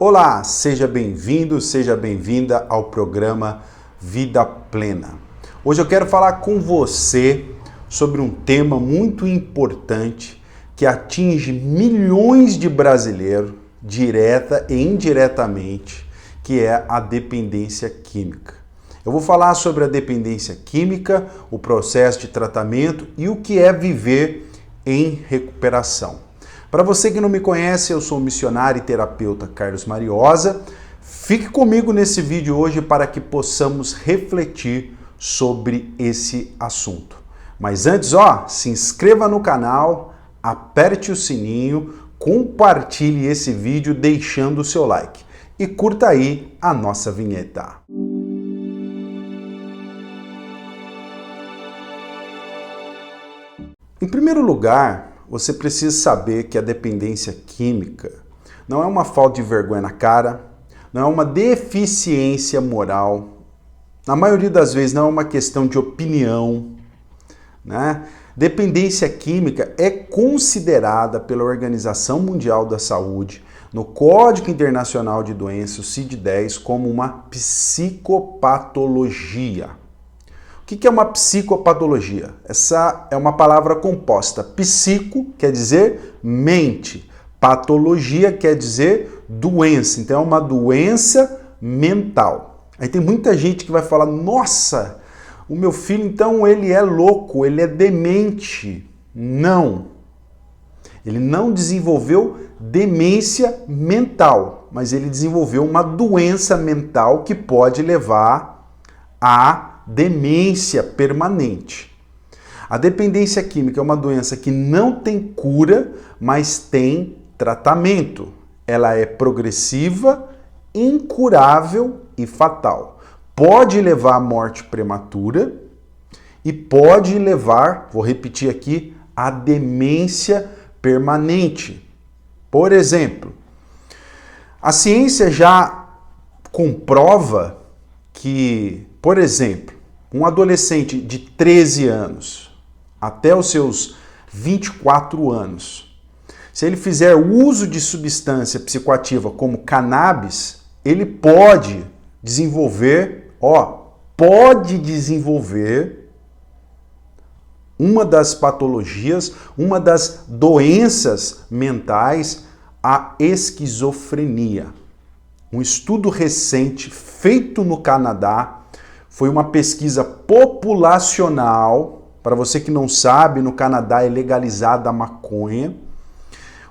Olá, seja bem-vindo, seja bem-vinda ao programa Vida Plena. Hoje eu quero falar com você sobre um tema muito importante que atinge milhões de brasileiros, direta e indiretamente, que é a dependência química. Eu vou falar sobre a dependência química, o processo de tratamento e o que é viver em recuperação. Para você que não me conhece, eu sou o missionário e terapeuta Carlos Mariosa. Fique comigo nesse vídeo hoje para que possamos refletir sobre esse assunto. Mas antes, se inscreva no canal, aperte o sininho, compartilhe esse vídeo deixando o seu like e curta aí a nossa vinheta. Em primeiro lugar, você precisa saber que a dependência química não é uma falta de vergonha na cara, não é uma deficiência moral, na maioria das vezes não é uma questão de opinião, né? Dependência química é considerada pela Organização Mundial da Saúde, no Código Internacional de Doenças, o CID-10, como uma psicopatologia. O que é uma psicopatologia? Essa é uma palavra composta. Psico quer dizer mente. Patologia quer dizer doença. Então é uma doença mental. Aí tem muita gente que vai falar, nossa, o meu filho então ele é louco, ele é demente. Não. Ele não desenvolveu demência mental, mas ele desenvolveu uma doença mental que pode levar a demência permanente. A dependência química é uma doença que não tem cura, mas tem tratamento. Ela é progressiva, incurável e fatal. Pode levar à morte prematura e pode levar, vou repetir aqui, à demência permanente. Por exemplo, a ciência já comprova que, por exemplo, um adolescente de 13 anos até os seus 24 anos, se ele fizer uso de substância psicoativa como cannabis, ele pode desenvolver uma das patologias, uma das doenças mentais, a esquizofrenia. Um estudo recente feito no Canadá foi uma pesquisa populacional. Para você que não sabe, no Canadá é legalizada a maconha.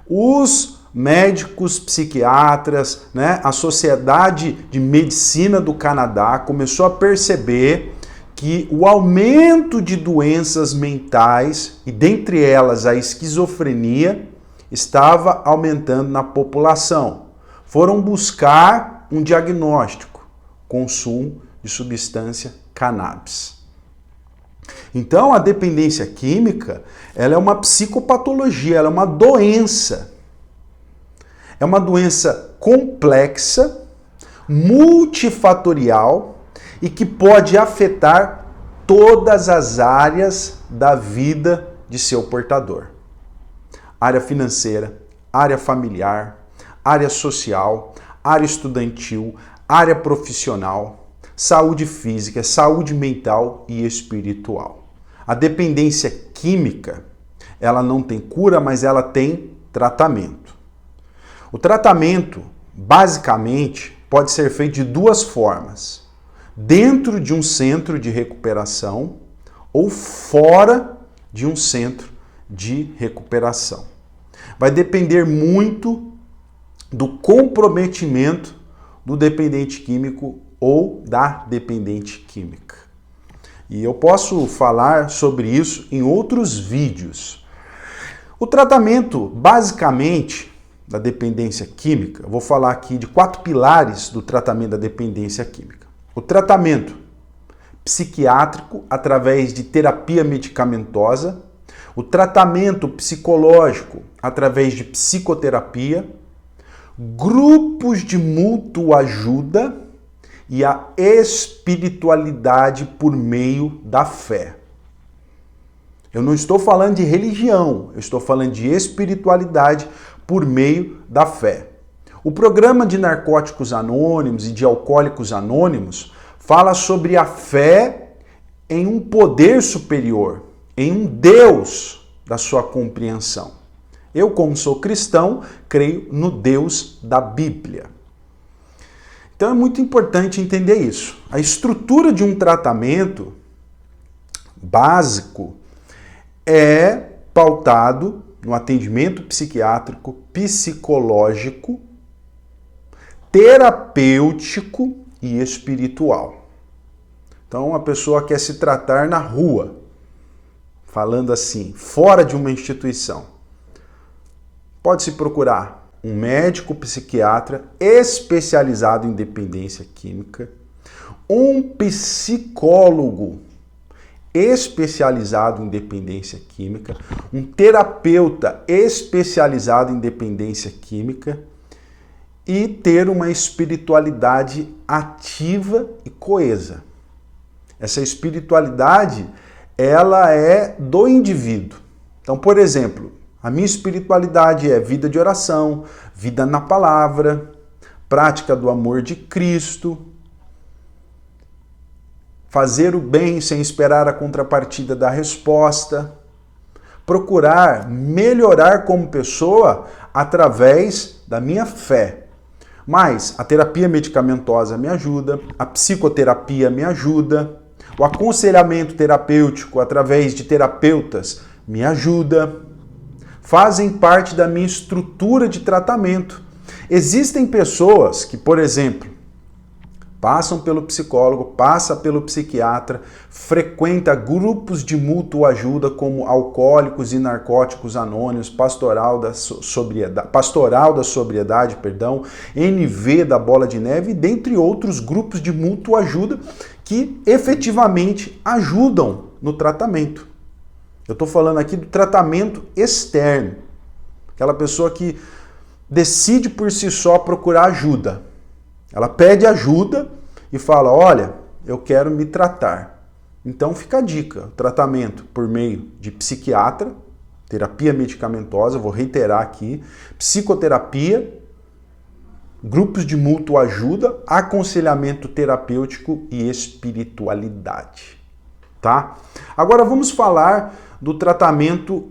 Os médicos, psiquiatras, a Sociedade de Medicina do Canadá começou a perceber que o aumento de doenças mentais, e dentre elas a esquizofrenia, estava aumentando na população. Foram buscar um diagnóstico, consumo de substância cannabis. Então, a dependência química, ela é uma psicopatologia, ela é uma doença. É uma doença complexa, multifatorial e que pode afetar todas as áreas da vida de seu portador. Área financeira, área familiar, área social, área estudantil, área profissional, saúde física, saúde mental e espiritual. A dependência química, ela não tem cura, mas ela tem tratamento. O tratamento, basicamente, pode ser feito de duas formas: dentro de um centro de recuperação ou fora de um centro de recuperação. Vai depender muito do comprometimento do dependente químico ou da dependente química. E eu posso falar sobre isso em outros vídeos. O tratamento, basicamente, da dependência química, eu vou falar aqui de 4 pilares do tratamento da dependência química. O tratamento psiquiátrico através de terapia medicamentosa, o tratamento psicológico através de psicoterapia, grupos de mútua ajuda e a espiritualidade por meio da fé. Eu não estou falando de religião, eu estou falando de espiritualidade por meio da fé. O programa de Narcóticos Anônimos e de Alcoólicos Anônimos fala sobre a fé em um poder superior, em um Deus da sua compreensão. Eu, como sou cristão, creio no Deus da Bíblia. Então é muito importante entender isso. A estrutura de um tratamento básico é pautado no atendimento psiquiátrico, psicológico, terapêutico e espiritual. Então a pessoa quer se tratar na rua, falando assim, fora de uma instituição. Pode-se procurar um médico psiquiatra especializado em dependência química, um psicólogo especializado em dependência química, um terapeuta especializado em dependência química e ter uma espiritualidade ativa e coesa. Essa espiritualidade, ela é do indivíduo. Então, por exemplo, a minha espiritualidade é vida de oração, vida na palavra, prática do amor de Cristo, fazer o bem sem esperar a contrapartida da resposta, procurar melhorar como pessoa através da minha fé. Mas a terapia medicamentosa me ajuda, a psicoterapia me ajuda, o aconselhamento terapêutico através de terapeutas me ajuda, fazem parte da minha estrutura de tratamento. Existem pessoas que, por exemplo, passam pelo psicólogo, passa pelo psiquiatra, frequenta grupos de mútua ajuda como Alcoólicos e Narcóticos Anônimos, Pastoral da Sobriedade, NV da Bola de Neve, dentre outros grupos de mútua ajuda que efetivamente ajudam no tratamento. Eu estou falando aqui do tratamento externo, aquela pessoa que decide por si só procurar ajuda. Ela pede ajuda e fala, olha, eu quero me tratar. Então fica a dica, tratamento por meio de psiquiatra, terapia medicamentosa, vou reiterar aqui, psicoterapia, grupos de mútua ajuda, aconselhamento terapêutico e espiritualidade. Tá? Agora vamos falar do tratamento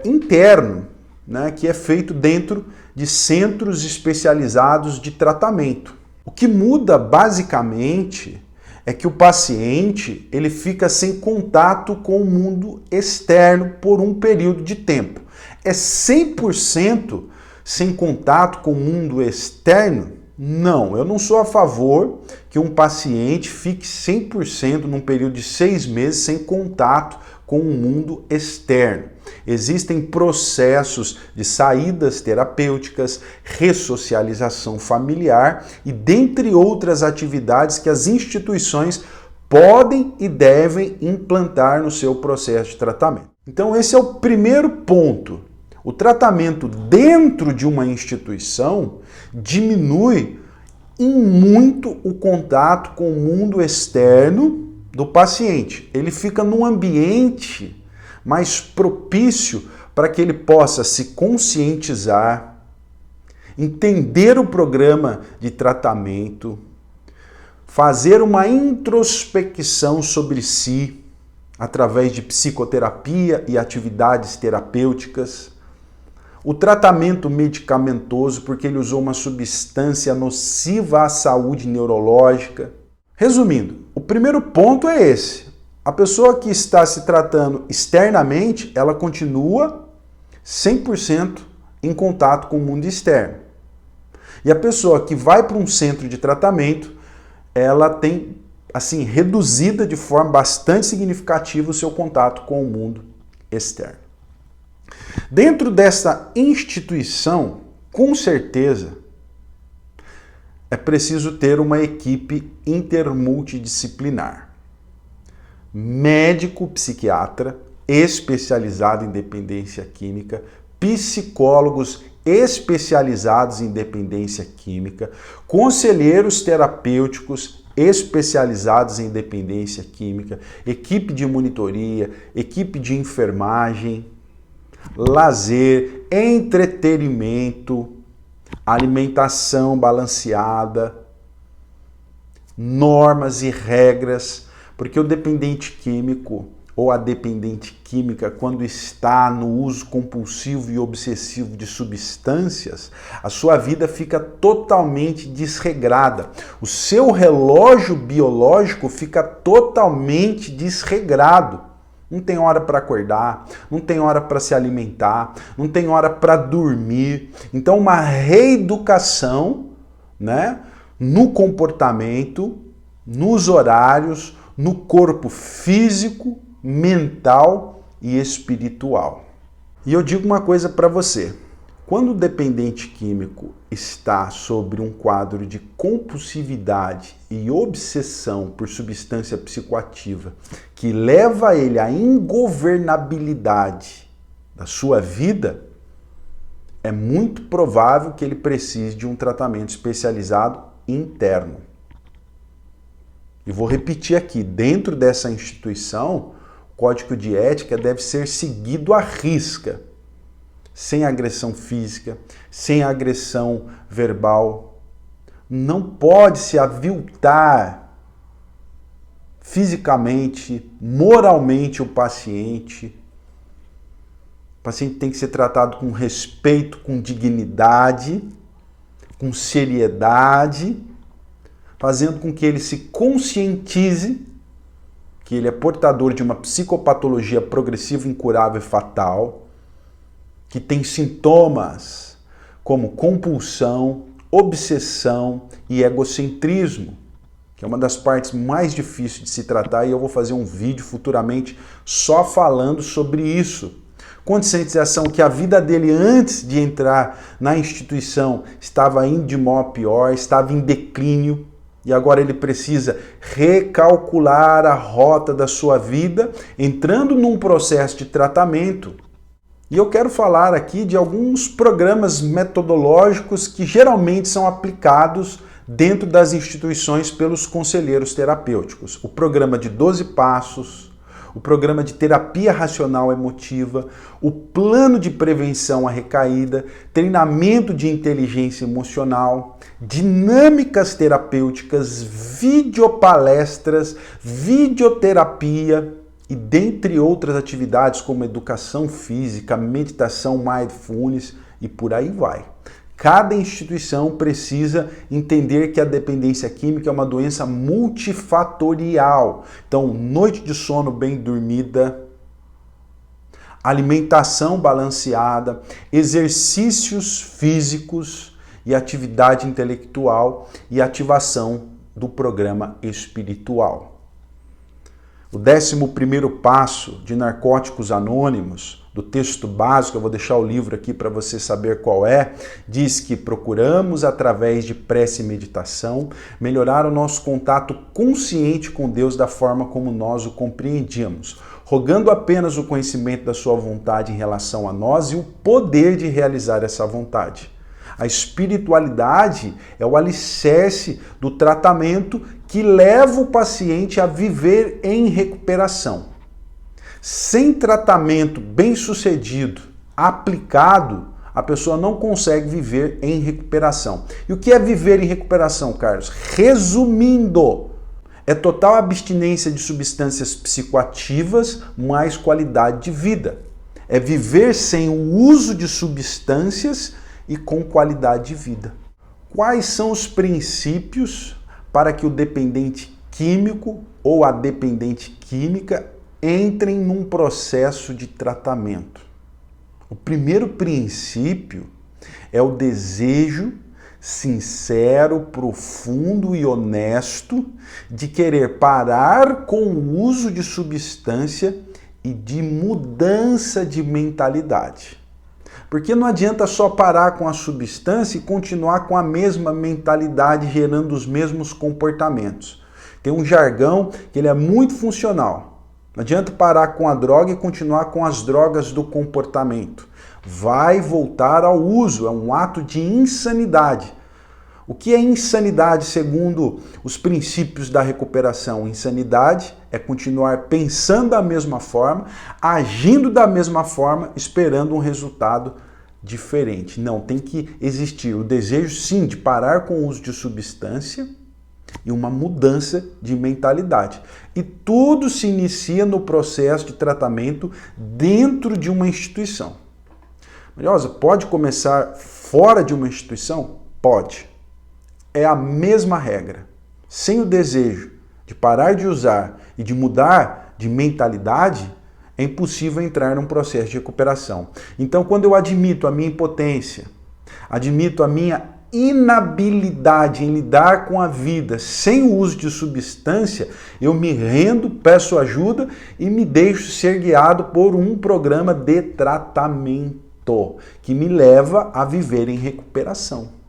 interno, né, que é feito dentro de centros especializados de tratamento. O que muda basicamente é que o paciente ele fica sem contato com o mundo externo por um período de tempo. É 100% sem contato com o mundo externo? Não, eu não sou a favor que um paciente fique 100% num período de 6 meses sem contato com o mundo externo. Existem processos de saídas terapêuticas, ressocialização familiar e dentre outras atividades que as instituições podem e devem implantar no seu processo de tratamento. Então esse é o primeiro ponto. O tratamento dentro de uma instituição diminui em muito o contato com o mundo externo do paciente. Ele fica num ambiente mais propício para que ele possa se conscientizar, entender o programa de tratamento, fazer uma introspecção sobre si através de psicoterapia e atividades terapêuticas, o tratamento medicamentoso porque ele usou uma substância nociva à saúde neurológica. Resumindo, o primeiro ponto é esse. A pessoa que está se tratando externamente, ela continua 100% em contato com o mundo externo. E a pessoa que vai para um centro de tratamento, ela tem, assim, reduzida de forma bastante significativa o seu contato com o mundo externo. Dentro dessa instituição, com certeza, é preciso ter uma equipe intermultidisciplinar. Médico psiquiatra especializado em dependência química, psicólogos especializados em dependência química, conselheiros terapêuticos especializados em dependência química, equipe de monitoria, equipe de enfermagem, lazer, entretenimento, alimentação balanceada, normas e regras, porque o dependente químico ou a dependente química, quando está no uso compulsivo e obsessivo de substâncias, a sua vida fica totalmente desregrada. O seu relógio biológico fica totalmente desregrado. Não tem hora para acordar, não tem hora para se alimentar, não tem hora para dormir. Então, uma reeducação, né, no comportamento, nos horários, no corpo físico, mental e espiritual. E eu digo uma coisa para você. Quando o dependente químico está sobre um quadro de compulsividade e obsessão por substância psicoativa que leva ele à ingovernabilidade da sua vida, é muito provável que ele precise de um tratamento especializado interno. E vou repetir aqui, dentro dessa instituição, o código de ética deve ser seguido à risca, sem agressão física, sem agressão verbal. Não pode se aviltar fisicamente, moralmente o paciente. O paciente tem que ser tratado com respeito, com dignidade, com seriedade, fazendo com que ele se conscientize que ele é portador de uma psicopatologia progressiva, incurável e fatal, que tem sintomas como compulsão, obsessão e egocentrismo, que é uma das partes mais difíceis de se tratar, e eu vou fazer um vídeo futuramente só falando sobre isso. Conscientização que a vida dele antes de entrar na instituição estava indo de mal a pior, estava em declínio, e agora ele precisa recalcular a rota da sua vida, entrando num processo de tratamento. E eu quero falar aqui de alguns programas metodológicos que geralmente são aplicados dentro das instituições pelos conselheiros terapêuticos. O programa de 12 passos, o programa de terapia racional emotiva, o plano de prevenção à recaída, treinamento de inteligência emocional, dinâmicas terapêuticas, videopalestras, videoterapia e dentre outras atividades como educação física, meditação, mindfulness e por aí vai. Cada instituição precisa entender que a dependência química é uma doença multifatorial. Então, noite de sono bem dormida, alimentação balanceada, exercícios físicos e atividade intelectual e ativação do programa espiritual. O 11º passo de Narcóticos Anônimos, do texto básico, eu vou deixar o livro aqui para você saber qual é, diz que procuramos, através de prece e meditação, melhorar o nosso contato consciente com Deus da forma como nós o compreendíamos, rogando apenas o conhecimento da sua vontade em relação a nós e o poder de realizar essa vontade. A espiritualidade é o alicerce do tratamento que leva o paciente a viver em recuperação. Sem tratamento bem-sucedido, aplicado, a pessoa não consegue viver em recuperação. E o que é viver em recuperação, Carlos? Resumindo, é total abstinência de substâncias psicoativas mais qualidade de vida. É viver sem o uso de substâncias e com qualidade de vida. Quais são os princípios para que o dependente químico ou a dependente química entrem num processo de tratamento? O primeiro princípio é o desejo sincero, profundo e honesto de querer parar com o uso de substância e de mudança de mentalidade. Porque não adianta só parar com a substância e continuar com a mesma mentalidade, gerando os mesmos comportamentos. Tem um jargão que ele é muito funcional. Não adianta parar com a droga e continuar com as drogas do comportamento. Vai voltar ao uso, é um ato de insanidade. O que é insanidade segundo os princípios da recuperação? Insanidade é continuar pensando da mesma forma, agindo da mesma forma, esperando um resultado diferente. Não, tem que existir o desejo, sim, de parar com o uso de substância e uma mudança de mentalidade. E tudo se inicia no processo de tratamento dentro de uma instituição. Mariosa, pode começar fora de uma instituição? Pode. É a mesma regra. Sem o desejo de parar de usar e de mudar de mentalidade, é impossível entrar num processo de recuperação. Então, quando eu admito a minha impotência, admito a minha inabilidade em lidar com a vida sem o uso de substância, eu me rendo, peço ajuda e me deixo ser guiado por um programa de tratamento que me leva a viver em recuperação.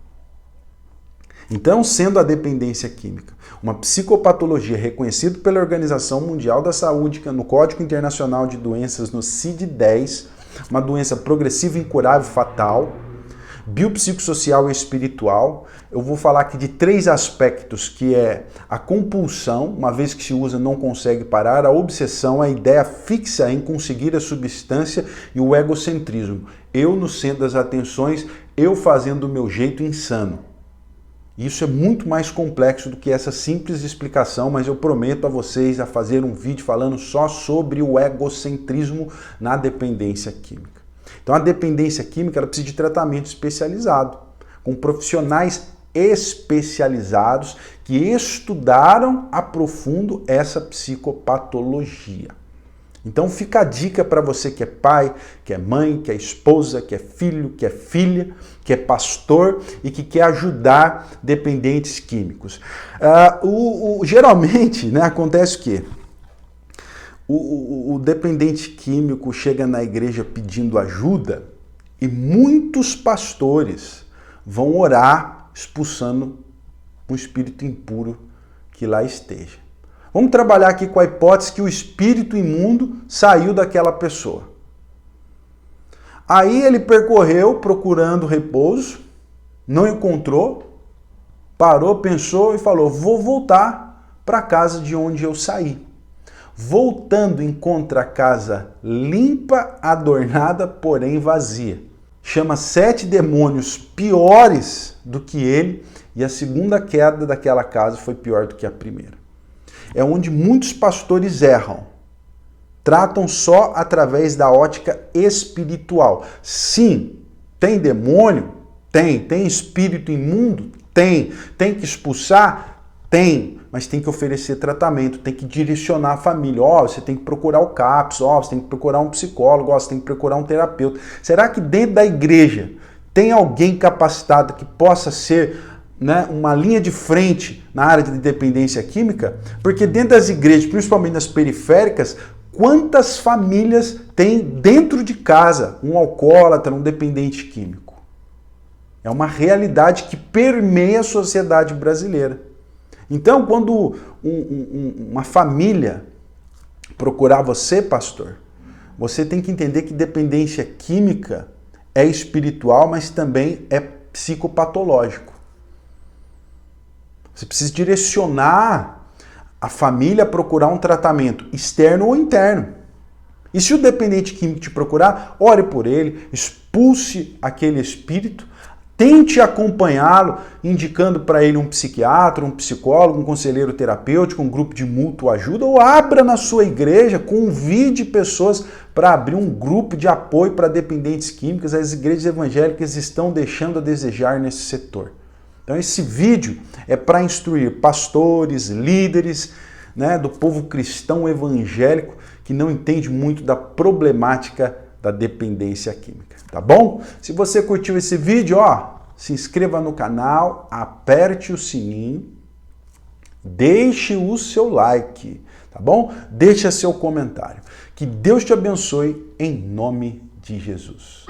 Então, sendo a dependência química uma psicopatologia reconhecida pela Organização Mundial da Saúde, no Código Internacional de Doenças, no CID-10, uma doença progressiva, incurável, fatal, biopsicossocial e espiritual, eu vou falar aqui de 3 aspectos, que é a compulsão, uma vez que se usa não consegue parar, a obsessão, a ideia fixa em conseguir a substância e o egocentrismo. Eu no centro das atenções, eu fazendo do meu jeito insano. Isso é muito mais complexo do que essa simples explicação, mas eu prometo a vocês a fazer um vídeo falando só sobre o egocentrismo na dependência química. Então a dependência química ela precisa de tratamento especializado, com profissionais especializados que estudaram a profundo essa psicopatologia. Então fica a dica para você que é pai, que é mãe, que é esposa, que é filho, que é filha, que é pastor e que quer ajudar dependentes químicos. Geralmente, né, acontece o quê? O dependente químico chega na igreja pedindo ajuda e muitos pastores vão orar expulsando um espírito impuro que lá esteja. Vamos trabalhar aqui com a hipótese que o espírito imundo saiu daquela pessoa. Aí ele percorreu procurando repouso, não encontrou, parou, pensou e falou: vou voltar para a casa de onde eu saí. Voltando, encontra a casa limpa, adornada, porém vazia. Chama 7 demônios piores do que ele e a segunda queda daquela casa foi pior do que a primeira. É onde muitos pastores erram. Tratam só através da ótica espiritual. Sim, tem demônio? Tem. Tem espírito imundo? Tem. Tem que expulsar? Tem. Mas tem que oferecer tratamento, tem que direcionar a família. Você tem que procurar o CAPS, você tem que procurar um psicólogo, você tem que procurar um terapeuta. Será que dentro da igreja tem alguém capacitado que possa ser, né, uma linha de frente na área de dependência química? Porque dentro das igrejas, principalmente nas periféricas, quantas famílias tem dentro de casa um alcoólatra, um dependente químico? É uma realidade que permeia a sociedade brasileira. Então, quando uma família procurar você, pastor, você tem que entender que dependência química é espiritual, mas também é psicopatológico. Você precisa direcionar a família a procurar um tratamento externo ou interno. E se o dependente químico te procurar, ore por ele, expulse aquele espírito, tente acompanhá-lo, indicando para ele um psiquiatra, um psicólogo, um conselheiro terapêutico, um grupo de mútua ajuda, ou abra na sua igreja, convide pessoas para abrir um grupo de apoio para dependentes químicos. As igrejas evangélicas estão deixando a desejar nesse setor. Então esse vídeo é para instruir pastores, líderes, né, do povo cristão evangélico que não entende muito da problemática da dependência química, tá bom? Se você curtiu esse vídeo, se inscreva no canal, aperte o sininho, deixe o seu like, tá bom? Deixe seu comentário. Que Deus te abençoe em nome de Jesus.